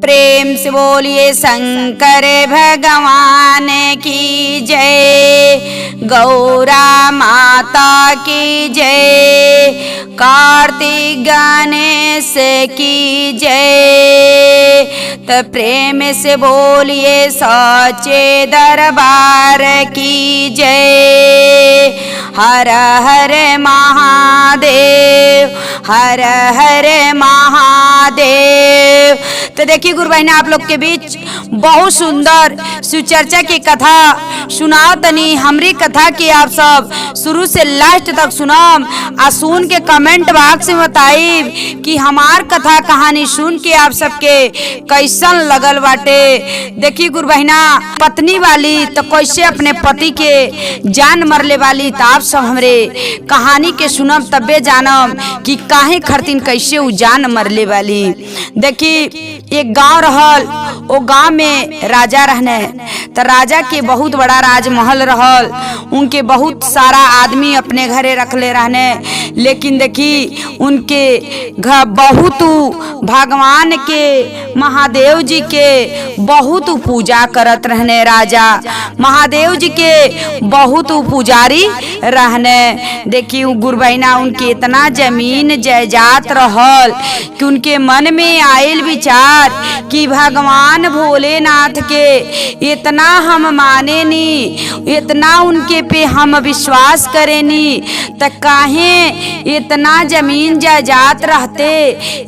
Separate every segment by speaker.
Speaker 1: प्रेम से बोलिए शंकर भगवान की जय, गौरा माता की जय, कार्तिक गणेश की जय। तो प्रेम से बोलिए सच्चे दरबार की जय। हर हर महादेव, हर हर महादेव। तो देखिए गुरु बहना, आप लोग के बीच बहुत सुंदर सुचर्चा की कथा सुनाओ तनी। हमरी कथा की आप सब शुरू से लास्ट तक सुनम आ सुन के कमेंट बॉक्स में बताई कि हमार कथा कहानी सुन के आप सबके कैसन लगल बाटे। देखिए गुरु बहना, पत्नी वाली तो कैसे अपने पति के जान मरले वाली, तो आप सब हमरे कहानी के सुनम तबे जानम कि काहे खरतीन कैसे उ जान मरले वाली। देखी एक गांव रहल, वो गांव में राजा रहने। तो राजा के बहुत बड़ा राजमहल रहल, उनके बहुत सारा आदमी अपने घरे रखले रहने। लेकिन देखी उनके घर बहुत भगवान के, महादेव जी के बहुत पूजा करत रहने। राजा महादेव जी के बहुत पुजारी रहने। देखी गुरु बहना, उनके इतना जमीन जायदाद रहल कि उनके मन में आयल विचार कि भगवान भोलेनाथ के इतना हम माने नी, इतना उनके पे हम विश्वास करे नी, तो काहे इतना जमीन जायदाद रहते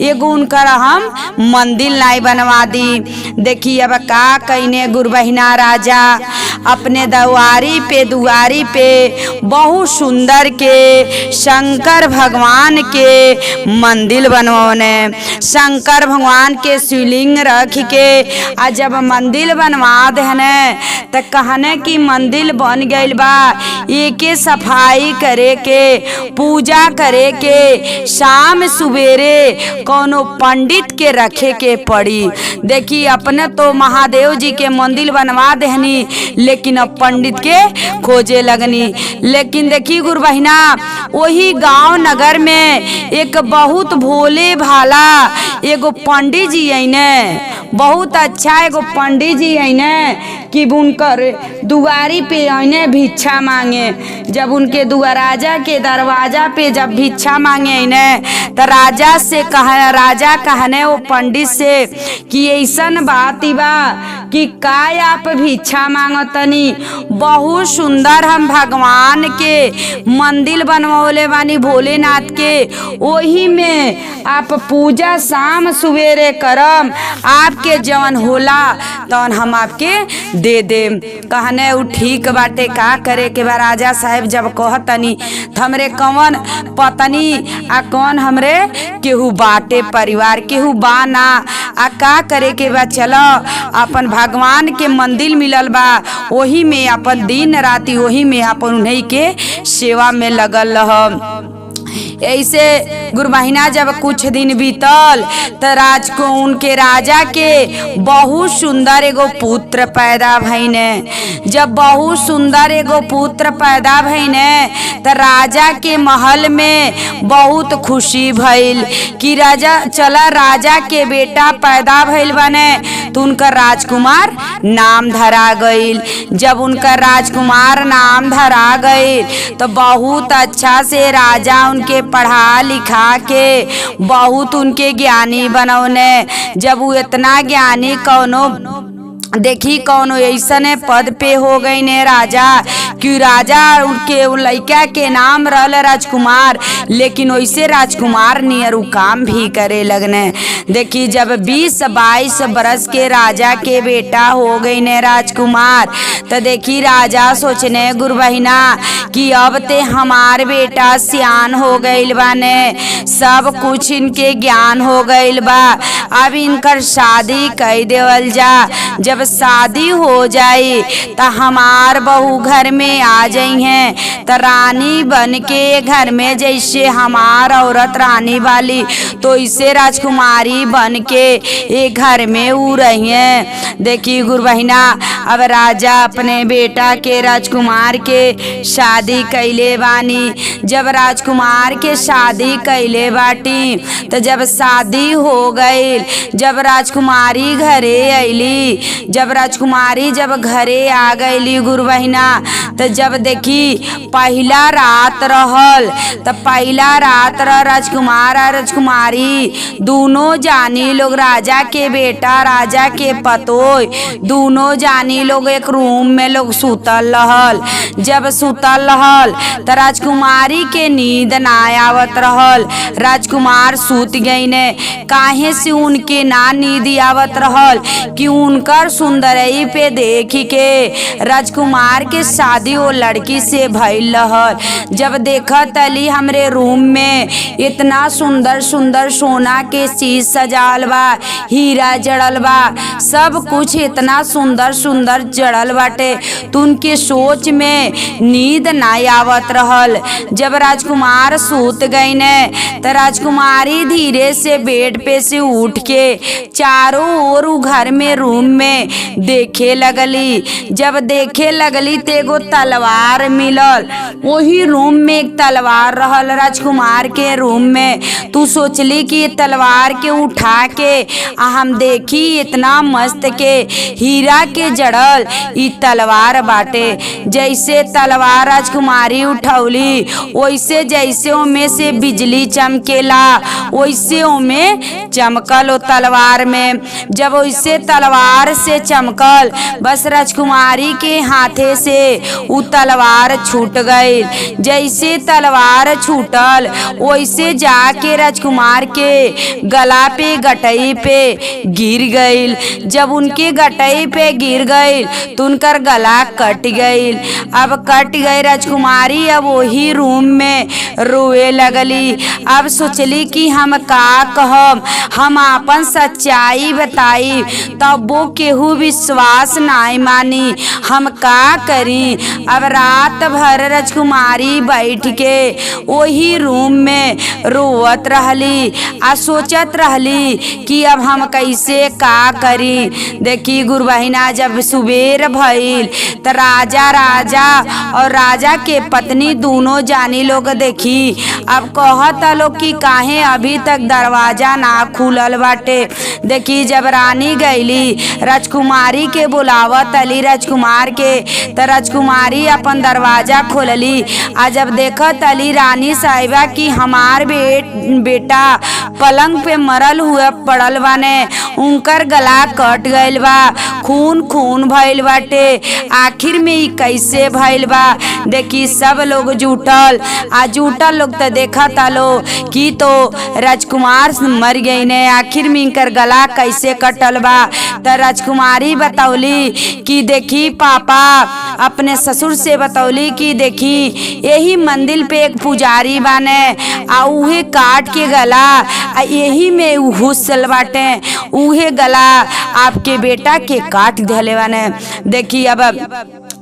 Speaker 1: एगो उनकर हम मंदिर नहीं बनवा दी। देखिए अब का कहने गुरु बहिना, राजा अपने दुआरी पे बहुत सुंदर के शंकर भगवान के मंदिर बनवाने। शंकर भगवान के शिवलिंग रख के आ जब मंदिर बनवा देने तो कहने कि मंदिर बन गइल बा, एके सफाई करे के, पूजा करे के, शाम सुबेरे कोनो पंडित के रखे के पड़ी। देखी अपने तो महादेव जी के मंदिर बनवा देहनी, लेकिन अब पंडित के खोजे लगनी। लेकिन देखी गुरु बहिना, वही गांव नगर में एक बहुत भोले भाला एगो पंडित जी आईने, बहुत अच्छा एगो पंडित जी आईने कि उनकर दुआरी पे आईने भिक्षा मांगे। जब उनके राजा के दरवाजा पे जब भिक्षा मांगे आईने तो राजा कहने वो पंडित से कि ऐसन बात बा कि काय आप भिक्षा मांगतनी, बहुत सुंदर हम भगवान के मंदिर बनवले बानी भोलेनाथ के, वही में आप पूजा शाम सुवेरे करम, आपके जवन होला तवन हम आपके दे देम। कहने उ ठीक बाटे, का करे के बा। राजा साहब जब कहतनी तो हमरे कौन पत्नी आ कौन हमरे केहू बाटे परिवार, केहू बाना आ का करे के बा। चलो अपन भगवान के मंदिर मिलल बा, वही में अपन दिन राति वही में अपन उन्हीं के सेवा में लगल रह। ऐसे गुरु महीना जब कुछ दिन बीतल तो उनके राजा के बहुत सुंदर एगो पुत्र पैदा भइने। जब बहुत सुंदर एगो पुत्र पैदा भइने तो राजा के महल में बहुत खुशी भइल कि राजा के बेटा पैदा भइल बने तो उनका राजकुमार नाम धरा गइल। जब उनका राजकुमार नाम धरा गइल तो बहुत अच्छा से राजा उनके पढ़ा लिखा के बहुत उनके ज्ञानी बनौने। जब वो इतना ज्ञानी देखी कौनो ऐसने पद पे हो गई ने राजा कि राजा उनके लड़का के नाम रहल राजकुमार, लेकिन वैसे राजकुमार नियर काम भी करे लगने। देखी जब 20-22 बरस के राजा के बेटा हो गई ने राजकुमार, तो देखी राजा सोचने गुरु बहिना कि अब ते हमार बेटा सियान हो गइल बाने, सब कुछ इनके ज्ञान हो गइल बा, अब इनकर शादी कर देवल जा। जब शादी हो जाए तो हमार बहू घर में आ जाई हैं तो रानी बन के घर में, जैसे हमार औरत रानी वाली तो इसे राजकुमारी बन के ये घर में ऊ रही हैं। देखी गुरु बहिना, अब राजा अपने बेटा के राजकुमार के शादी कैले बानी। जब राजकुमार के शादी कैले बाटी तो जब शादी हो गई, जब राजकुमारी घरे अली, जब राजकुमारी जब घरे आ गईली गुरु बहिना, तो जब देखी पहला रात रहल तो पहला रात राजकुमार और राजकुमारी दोनों जानी लोग, राजा के बेटा राजा के पतोय दोनों जानी लोग एक रूम में लोग सुतल रहल। जब सुतल रहल तो राजकुमारी के नींद ना आवत रहल। राजकुमार सूत गई ने, काहे से उनके ना नींद आवत रहल कि उनकर सुंदरई पे देख के राजकुमार के शादी वो लड़की से भइल रहल। जब देखत अली हमरे रूम में इतना सुंदर सुंदर सोना के चीज सजाल बा, हीरा जड़ल बा, सब कुछ इतना सुंदर सुंदर जड़ल बाटे, तो उनके सोच में नींद ना आवत रहल। जब राजकुमार सूत गई ने तो राजकुमारी धीरे से बेड पे से उठ के चारों ओर घर में रूम में देखे लगली। जब देखे लगली तो एगो तलवार मिलल, वही रूम में एक तलवार रहल राजकुमार के रूम में। तू सोचली कि तलवार के उठा के हम देखी इतना मस्त के हीरा के जड़ल ई तलवार बाटे। जैसे तलवार राजकुमारी उठौली वैसे जैसे ओमे से बिजली चमकेला वैसे ओमे चमकल ओ तलवार में। जब वैसे तलवार से चमकल बस राजकुमारी के हाथे से उ तलवार छूट गई। जैसे तलवार छूटल वैसे जाके राजकुमार के गला पे गटई पे गिर गई। जब उनके गटई पे गिर गई तो उनकर गला कट गई। अब कट गई राजकुमारी, अब वही रूम में रोए लगली। अब सोचली कि हम का कहब, हम अपन सच्चाई बताई तब वो केहू विश्वास नाई मानी, हम का करी। अब रात भर राजकुमारी बैठ के वही रूम में रोवत रहली आ सोचत रहली कि अब हम कैसे का करी। देखी गुरु बहिना, जब सुबेर भइल तो राजा और राजा के पत्नी दोनों जानी लोग देखी अब कहत लोग कि काहे अभी तक दरवाजा ना खुलल बाटे। देखी जब रानी गईली राजकुमारी के बुलावत अली राजकुमार के, तो राजकुमारी अपन दरवाजा खोलली। आ जब देखत अली रानी साहिबा कि हमार बेटा पलंग पे मरल हुए पड़ल बाने, उनकर गला कट गइल बा, खून खून भइल बाटे, आखिर में ई कैसे भइल बा। देखी सब लोग जुटल लोग तो देखा तालो कि तो राजकुमार मर गई ने, आखिर में इनकर गला कैसे कटल बा। तो राजकुमारी बतौली कि देखी पापा अपने ससुर से बतौली कि देखी यही मंदिर पे एक पुजारी बाने आ उहे काट के गला यही में घुसल बाटे, उहे गला आपके बेटा के काट धले बाने। देखी अब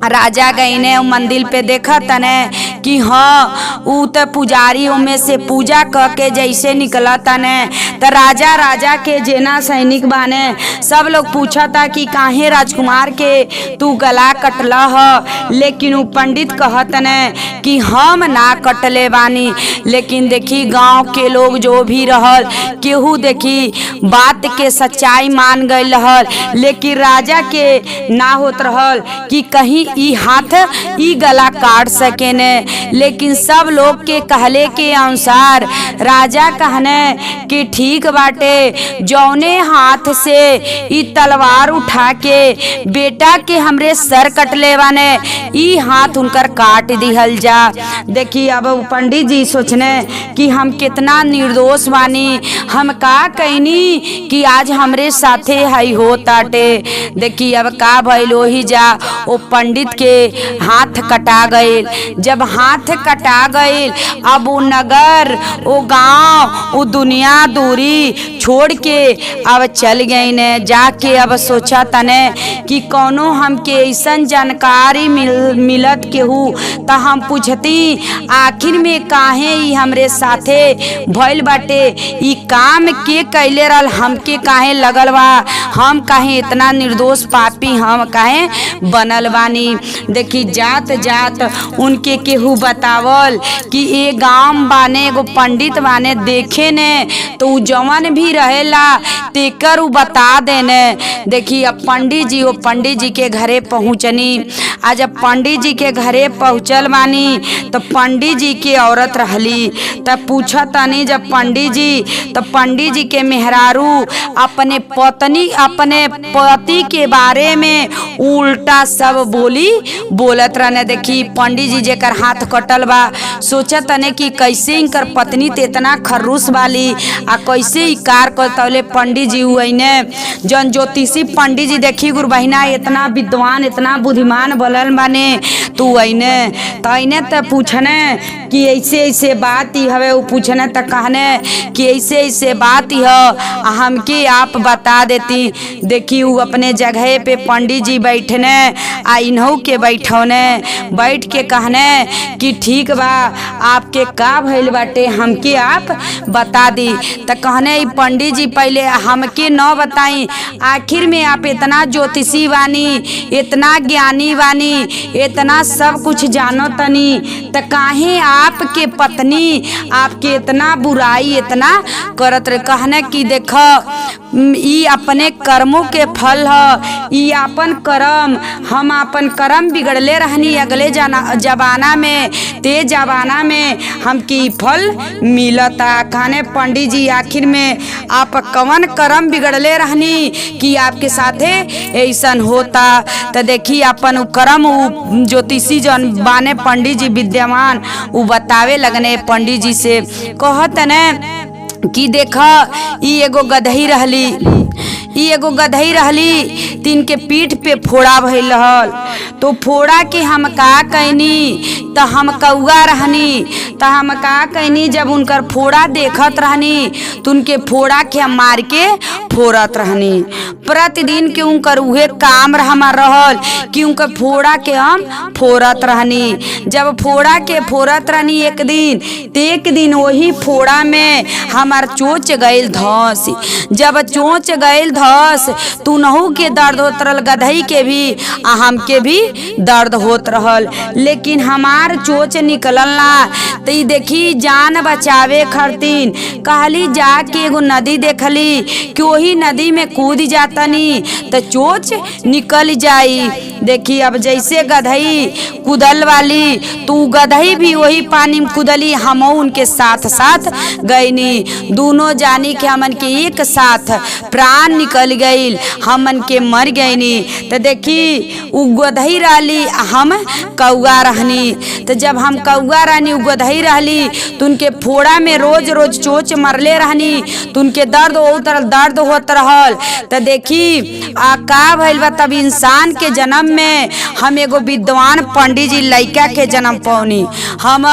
Speaker 1: राजा गई ने मंदिर पे देखा तने कि हाँ ऊ तो पुजारी में से पूजा क के जैसे निकला तने, तो राजा के जेना सैनिक बाने सब लोग पूछा था कि काहे राजकुमार के तू गला कटला ह, लेकिन ऊ पंडित कहत ने कि हम ना कटले बानी। लेकिन देखी गांव के लोग जो भी रहल केहू देखी बात के सच्चाई मान गई रहल, लेकिन राजा के ना होत रहल कि कहीं ई हाथ ई गला काट सके ने। लेकिन सब लोग के कहले के अनुसार राजा कहने कि ठीक बाटे, जौने हाथ से ई तलवार उठा के बेटा के हमरे सर कटले बाने ई हाथ उनकर काट दिहल जा। देखी अब पंडित जी सोचने कि हम कितना निर्दोष बानी, हम का कहनी कि आज हमरे साथे हई हो ताटे। देखी अब का भइल, वही जा ओ पंडित पंडित के हाथ कटा गईल। जब हाथ कटा गईल, अब वो नगर, वो गांव, वो दुनिया दूरी छोड़ के अब चल गई ने। जाके अब सोचा तने कि कौनो हमके ऐसन जानकारी मिलत केहू त हम पूछती आखिर में काहे ई हमरे साथे भइल बाटे, ई काम के कैले रहल, हमके काहे लगल बा, हम काहे इतना निर्दोष पापी हम काहे बनल बानी। देखी जात जात उनके केहू बतावल कि ये गांव बाने एगो पंडित बाने, देखे ने तो उ जवन भी रहेला तेकर उ बता देने। देखी अब पंडित जी, वो पंडित जी के घरे पहुँचनी। आज जब पंडित जी के घरे पहुँचल बानी तो पंडित जी की औरत रहली। तब पूछा तनी जब पंडित जी, तो पंडित जी के मेहरारू अपने पत्नी, अपने पति के बारे में उल्टा सब बोलत रहने। देखी पंडित जी जेकर हाथ कटल बा सोचा तने कि कैसे इनकर पत्नी ते इतना खर्रूस वाली आ कैसे ई कार करतौले। पंडित जी हुईने जन ज्योतिषी पंडित जी, देखी गुरु बहिना इतना विद्वान, इतना बुद्धिमान बोलल माने तू अइने त पूछने कि ऐसे ऐसे बात ही हवे। वो पूछने त कहने कि ऐसे ऐसे बात ही ह, हमके आप बता देती। देखी वो अपने जगह पे पंडित जी बैठने आ इन्हों के बैठौने, बैठ के कहने कि ठीक बा, आपके का भइल बाटे हमके आप बता दी। त कहने पंडित जी पहले हमके न बताई, आखिर में आप इतना ज्योतिषी बानी, इतना ज्ञानी बानी, इतना सब कुछ जानो तनी, त काहे आपके पत्नी आपके इतना बुराई इतना करत रहे। कहने कि देख ई अपने कर्मों के फल ह, ई अपन कर्म, हम अपन कर्म बिगड़ले रहनी अगले जमाना में, ते जमाना में हमकी फल मिलता। कहने पंडित जी आखिर में आप कवन कर्म बिगड़ले रहनी कि आपके साथे ऐसन होता। तो देखी अपन कर्म ज्योतिषी जन बाने पंडित जी विद्यमान उ बतावे लगने। पंडित जी से कहत ने कि देखा ई एगो गदही रहली, ई एगो गदही रहली, तीन के पीठ पे फोड़ा भइल रहल। तो फोड़ा के हम का कहनी, तो हम कौआ रहनी, तो हम का कहनी जब उनकर फोड़ा देखत रहनी तो उनके फोड़ा के हम मार के फोड़त रहनी। प्रतिदिन के उनकर उहे काम हमार रहल कि उनकर फोड़ा के हम फोड़त रहनी। जब फोड़ा के फोड़त रहनी एक दिन वही फोड़ा में हमार चोच गईल धस। जब चोच गईल धस तू नहू के दर्द होत रहल, गधई के भी आ हमके भी दर्द होत रहल, लेकिन हमार चोच निकलल ना। तो देखी जान बचावे खातिर कहली जाके एगो नदी देखली कि वही नदी में कूद जातनी तो चोच निकल जाई। देखी अब जैसे गधई कूदल वाली तू गधई भी वही पानी में कूदली, हम उनके साथ साथ गईनी। दोनों जानी के हमन के एक साथ प्राण निकल गईल, हमन के मर गईनी। तो देखी उ गधई रहली, हम कौआ रहनी। तो जब हम कौआ रहनी उ गधई रहली तो उनके फोड़ा में रोज रोज चोच मरले रहनी तो उनके दर्द होत रहल। तो देखी का भइल बा, तब इंसान के जन्म में हम एगो विद्वान पंडित जी लइका के जन्म पौनी। हम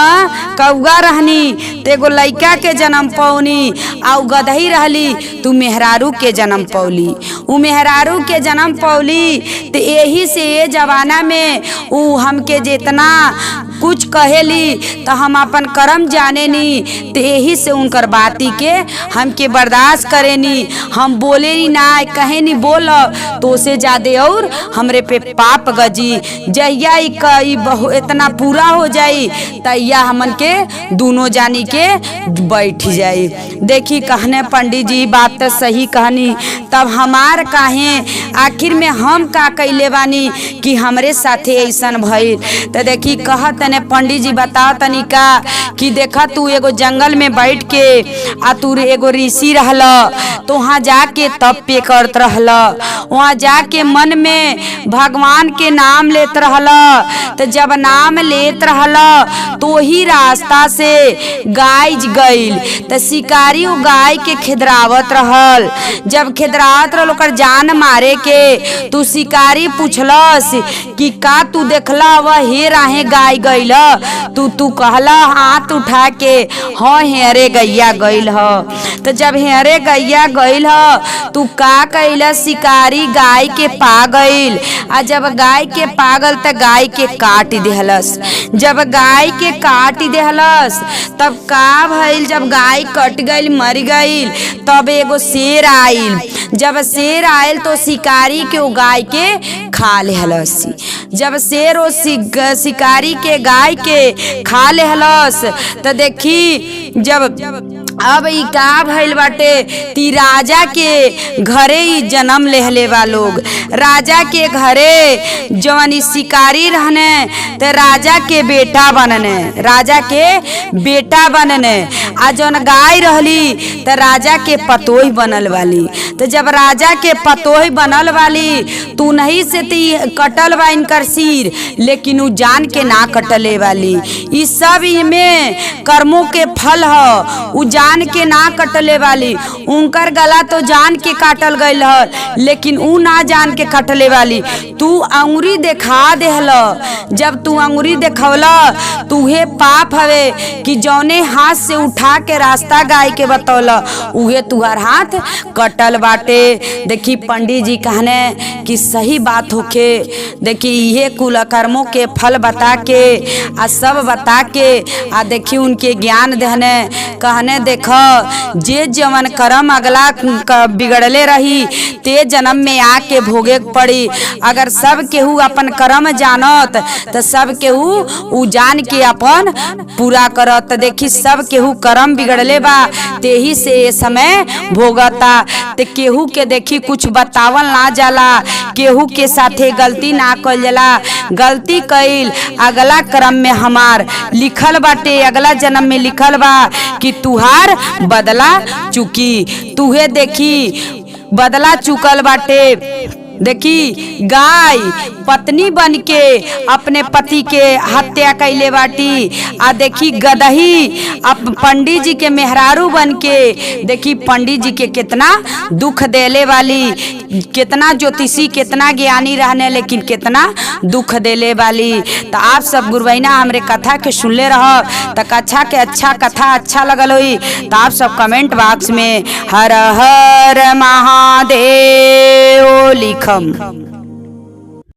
Speaker 1: कौआ रहनी तो एगो लइका के जन्म पौनी, आ गधई रहली तू मेहरारू के जन्म पौली। उ मेहरारू के जन्म पौली तो यही से ये जमाना में उ हमके जितना कुछ कहेली तो हम अपन कर्म जाने नी, तो यही से उनकर बाती के हमके बर्दाश्त करेनी। हम बोले नी ना, कहे नी बोल तो से ज्यादा और हमरे पे पाप गजी। जहिया इतना पूरा हो जाई तैया हमन के दोनों जानी के बैठ जाई। देखी कहने पंडित जी बात तो सही कहनी, तब हमार काहे आखिर में हम का कैले बानी कि हमरे साथे ऐसन भइल। तो देखी कहत ने पंडित जी बताओ तनिका कि देखा तू एगो जंगल में बैठ के आ तू एगो ऋषि रहल, तो वहाँ जाके तप पे करत रहल, वहाँ जाके मन में भगवान के नाम लेत रहल। तो जब नाम लेत रहल तो ही रास्ता से गाय गईल, तो शिकारी वो गाय के खिदरावत रहल। जब खिदरावत रहल ओकर जान मारे के, तू शिकारी पूछलस कि का तू देखला वह हे राहे गाय गईल, तू कहला हाथ उठा के हाँ हेरे गैया गईल ह। तो जब हेरे गैया गईल ह तू का कैला, शिकारी गाय के पा गईल, आ जब गाय के पागल त गाय के काट देहलस। जब गाय के काट देहलस तब का भइल, जब गाय कट गईल मर गईल तब एगो शेर आइल। जब शेर आइल तो शिकारी के गाय के खा लेहलस। जब शेर ओ शिकारी के गाय के खा लेहलस तो देखी जब अब ई का भइल बाटे, ती राजा के घरे ही जन्म लेहले बा लोग। राजा के घरे जवन शिकारी रहने तो राजा के बेटा बनने, राजा के बेटा बनने, आ जवन गाय रहली तो राजा के पतोही बनल वाली। तो जब राजा के पतोही बनल वाली तू नहीं से ती कटल बा इनकर सिर, लेकिन उ जान के ना कटले वाली। ई सब इनमें कर्मों के फल ह, उ जान के ना कटले वाली। उनकर गला तो जान के काटल गईल ह, लेकिन उ ना जान के कटले वाली। तू अंगुरी देखा देहल, जब तू अंगुरी देखवला तुहे पाप हवे कि जौने हाथ से उठा के रास्ता गाय के बतौला उहे तुहर हाथ कटल बाटे। देखी पंडित जी कहने कि सही बात होके, देखी ये कुल कर्मों के फल बता के आ सब बता के आ देखी उनके ज्ञान देहने कहने देख जे जवन कर्म अगला बिगड़ले रही ते जन्म में आके भोगे पड़ी। अगर सब केहू अपन कर्म जानत तो सब केहू उ जान के अपन पूरा करत। देखी सब केहू कर्म बिगड़ले बा ते ही से ये समय भोगता। ते केहू के देखी कुछ बतावल ना जाला, केहू के साथे गलती ना कइल जाला। गलती कइल अगला कर्म में हमार लिखल बाटे, अगला जन्म में लिखल बा कि तुहार बदला चुकी। तुहे देखी बदला चुकल बाटे। देखी गाय पत्नी बन के अपने पति के हत्या कैले बाटी, आ देखी गदही पंडित जी के मेहरारू बन के देखी पंडित जी के कितना दुख देले वाली। कितना ज्योतिषी कितना ज्ञानी रहने लेकिन कितना दुख देले वाली। तो आप सब गुरुबहिना हमरे कथा के सुनले रह तो कथा के कथा अच्छा लगल हुई तो आप सब कमेंट बॉक्स में हर हर महादेव लिखम।